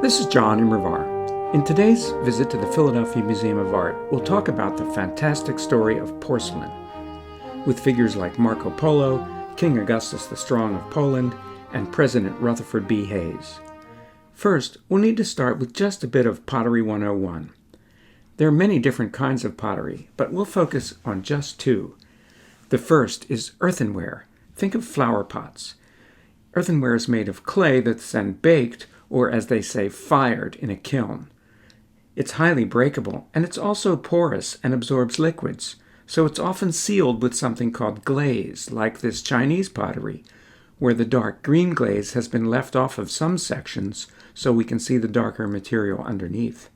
This is John Immerwahr. In today's visit to the Philadelphia Museum of Art, we'll talk about the fantastic story of porcelain, with figures like Marco Polo, King Augustus the Strong of Poland, and President Rutherford B. Hayes. First, we'll need to start with just a bit of Pottery 101. There are many different kinds of pottery, but we'll focus on just two. The first is earthenware. Think of flower pots. Earthenware is made of clay that's then baked, or as they say, fired in a kiln. It's highly breakable, and it's also porous and absorbs liquids, so it's often sealed with something called glaze, like this Chinese pottery, where the dark green glaze has been left off of some sections so we can see the darker material underneath.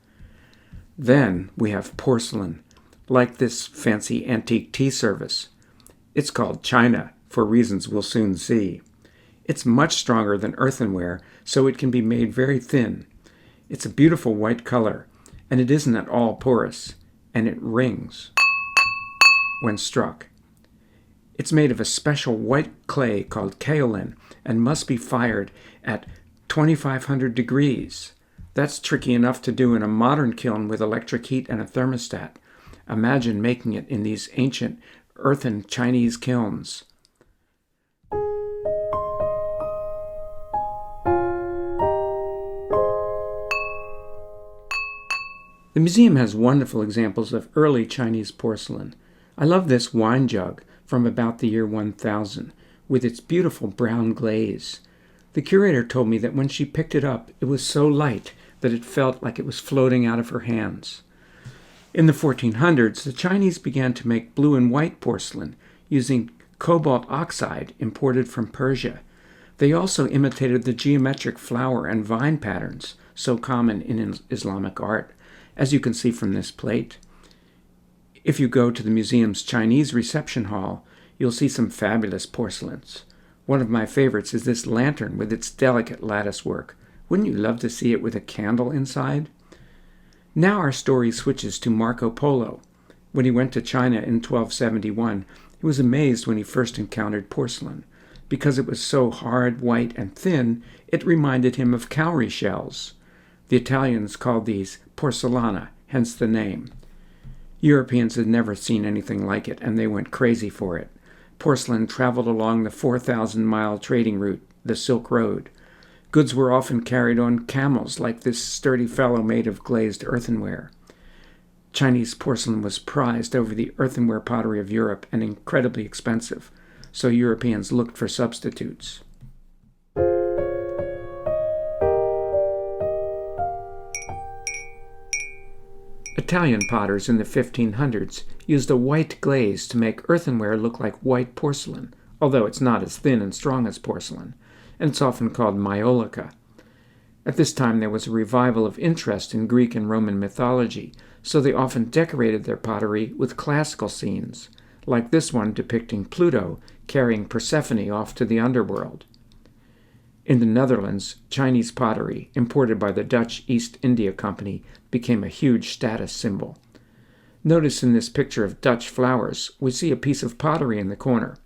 Then we have porcelain, like this fancy antique tea service. It's called china, for reasons we'll soon see. It's much stronger than earthenware, so it can be made very thin. It's a beautiful white color, and it isn't at all porous, and it rings when struck. It's made of a special white clay called kaolin and must be fired at 2,500 degrees. That's tricky enough to do in a modern kiln with electric heat and a thermostat. Imagine making it in these ancient earthen Chinese kilns. The museum has wonderful examples of early Chinese porcelain. I love this wine jug from about the year 1000, with its beautiful brown glaze. The curator told me that when she picked it up, it was so light that it felt like it was floating out of her hands. In the 1400s, the Chinese began to make blue and white porcelain using cobalt oxide imported from Persia. They also imitated the geometric flower and vine patterns so common in Islamic art, as you can see from this plate. If you go to the museum's Chinese reception hall, you'll see some fabulous porcelains. One of my favorites is this lantern with its delicate lattice work. Wouldn't you love to see it with a candle inside? Now our story switches to Marco Polo. When he went to China in 1271, he was amazed when he first encountered porcelain. Because it was so hard, white, and thin, it reminded him of cowrie shells. The Italians called these porcellana, hence the name. Europeans had never seen anything like it, and they went crazy for it. Porcelain traveled along the 4,000-mile trading route, the Silk Road. Goods were often carried on camels, like this sturdy fellow made of glazed earthenware. Chinese porcelain was prized over the earthenware pottery of Europe and incredibly expensive, so Europeans looked for substitutes. Italian potters in the 1500s used a white glaze to make earthenware look like white porcelain, although it's not as thin and strong as porcelain, and it's often called MAIOLICA. At this time there was a revival of interest in Greek and Roman mythology, so they often decorated their pottery with classical scenes, like this one depicting Pluto carrying Persephone off to the underworld. In the Netherlands, Chinese pottery, imported by the Dutch East India Company, became a huge status symbol. Notice in this picture of Dutch flowers, we see a piece of pottery in the corner,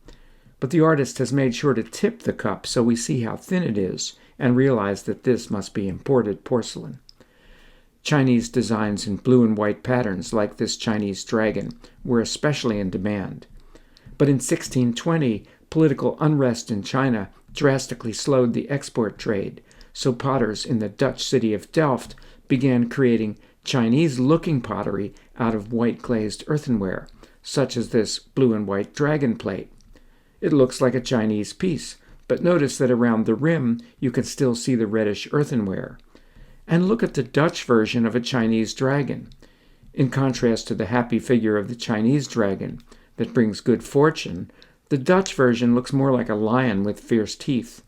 but the artist has made sure to tip the cup so we see how thin it is and realize that this must be imported porcelain. Chinese designs in blue and white patterns, like this Chinese dragon, were especially in demand. But in 1620, political unrest in China drastically slowed the export trade, so potters in the Dutch city of Delft began creating Chinese-looking pottery out of white glazed earthenware, such as this blue and white dragon plate. It looks like a Chinese piece, but notice that around the rim you can still see the reddish earthenware. And look at the Dutch version of a Chinese dragon. In contrast to the happy figure of the Chinese dragon that brings good fortune, the Dutch version looks more like a lion with fierce teeth.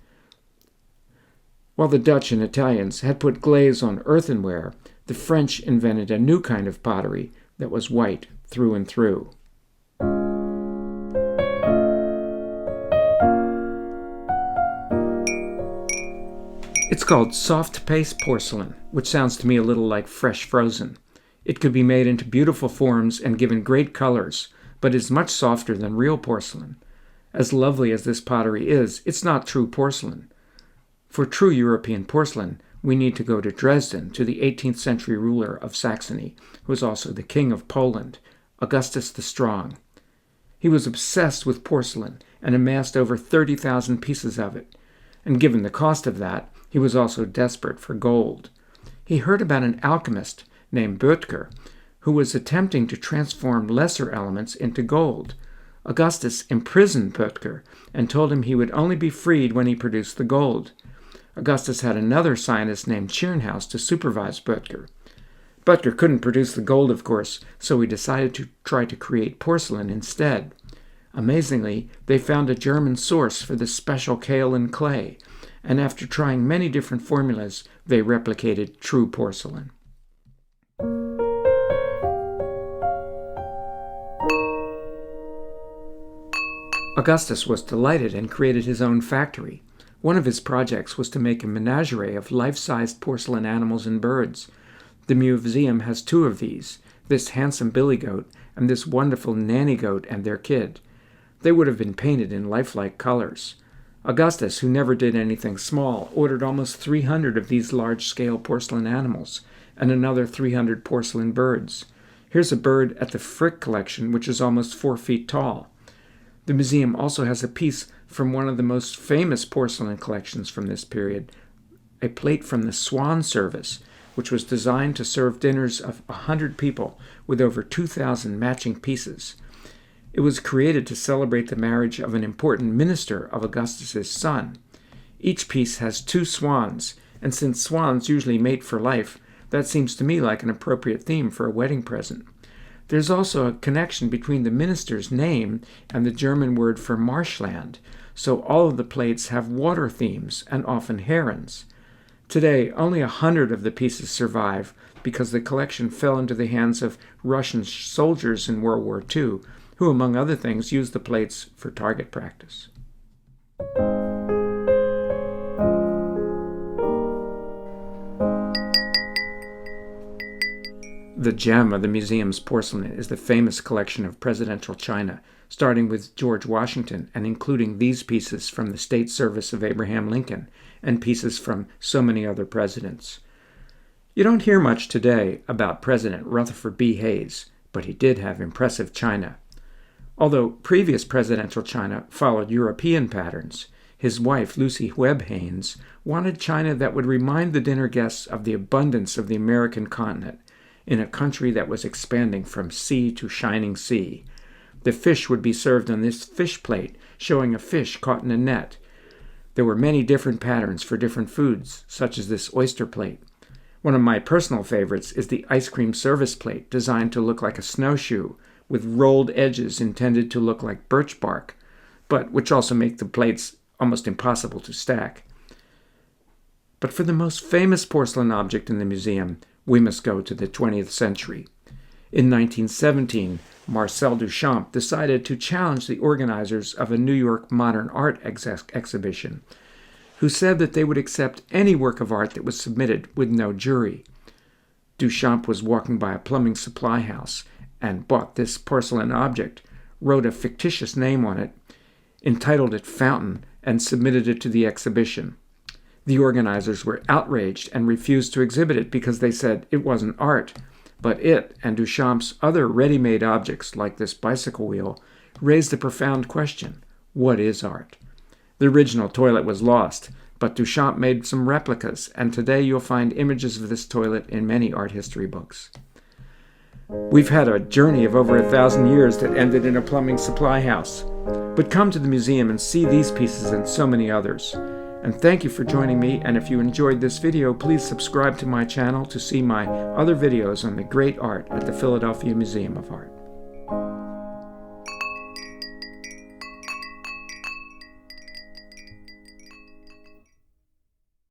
While the Dutch and Italians had put glaze on earthenware, the French invented a new kind of pottery that was white through and through. It's called soft paste porcelain, which sounds to me a little like fresh frozen. It could be made into beautiful forms and given great colors, but is much softer than real porcelain. As lovely as this pottery is, it's not true porcelain. For true European porcelain, we need to go to Dresden, to the 18th century ruler of Saxony, who was also the king of Poland, Augustus the Strong. He was obsessed with porcelain and amassed over 30,000 pieces of it. And given the cost of that, he was also desperate for gold. He heard about an alchemist named Berghe, who was attempting to transform lesser elements into gold. Augustus imprisoned Berghe and told him he would only be freed when he produced the gold. Augustus had another scientist named Tschirnhaus to supervise Berghe. Berghe couldn't produce the gold, of course, so he decided to try to create porcelain instead. Amazingly, they found a German source for this special kaolin clay, and after trying many different formulas, they replicated true porcelain. Augustus was delighted and created his own factory. One of his projects was to make a menagerie of life-sized porcelain animals and birds. The museum has two of these, this handsome billy goat and this wonderful nanny goat and their kid. They would have been painted in lifelike colors. Augustus, who never did anything small, ordered almost 300 of these large-scale porcelain animals and another 300 porcelain birds. Here's a bird at the Frick collection, which is almost 4 feet tall. The museum also has a piece from one of the most famous porcelain collections from this period, a plate from the Swan service, which was designed to serve dinners of 100 people with over 2,000 matching pieces. It was created to celebrate the marriage of an important minister of Augustus's son. Each piece has 2 swans, and since swans usually mate for life, that seems to me like an appropriate theme for a wedding present. There's also a connection between the minister's name and the German word for marshland, so all of the plates have water themes and often herons. Today, only 100 of the pieces survive because the collection fell into the hands of Russian soldiers in World War II, who, among other things, used the plates for target practice. The gem of the museum's porcelain is the famous collection of presidential china, starting with George Washington and including these pieces from the State Service of Abraham Lincoln and pieces from so many other presidents. You don't hear much today about President Rutherford B. Hayes, but he did have impressive china. Although previous presidential china followed European patterns, his wife, Lucy Webb Haynes, wanted china that would remind the dinner guests of the abundance of the American continent, in a country that was expanding from sea to shining sea. The fish would be served on this fish plate, showing a fish caught in a net. There were many different patterns for different foods, such as this oyster plate. One of my personal favorites is the ice cream service plate, designed to look like a snowshoe, with rolled edges intended to look like birch bark, but which also make the plates almost impossible to stack. But for the most famous porcelain object in the museum, we must go to the 20th century. In 1917, Marcel Duchamp decided to challenge the organizers of a New York modern art exhibition, who said that they would accept any work of art that was submitted with no jury. Duchamp was walking by a plumbing supply house and bought this porcelain object, wrote a fictitious name on it, entitled it Fountain, and submitted it to the exhibition. The organizers were outraged and refused to exhibit it because they said it wasn't art, but it and Duchamp's other ready-made objects, like this bicycle wheel, raised a profound question: what is art? The original toilet was lost, but Duchamp made some replicas, and today you'll find images of this toilet in many art history books. We've had a journey of over 1,000 years that ended in a plumbing supply house, but come to the museum and see these pieces and so many others. And thank you for joining me, and if you enjoyed this video, please subscribe to my channel to see my other videos on the great art at the Philadelphia Museum of Art.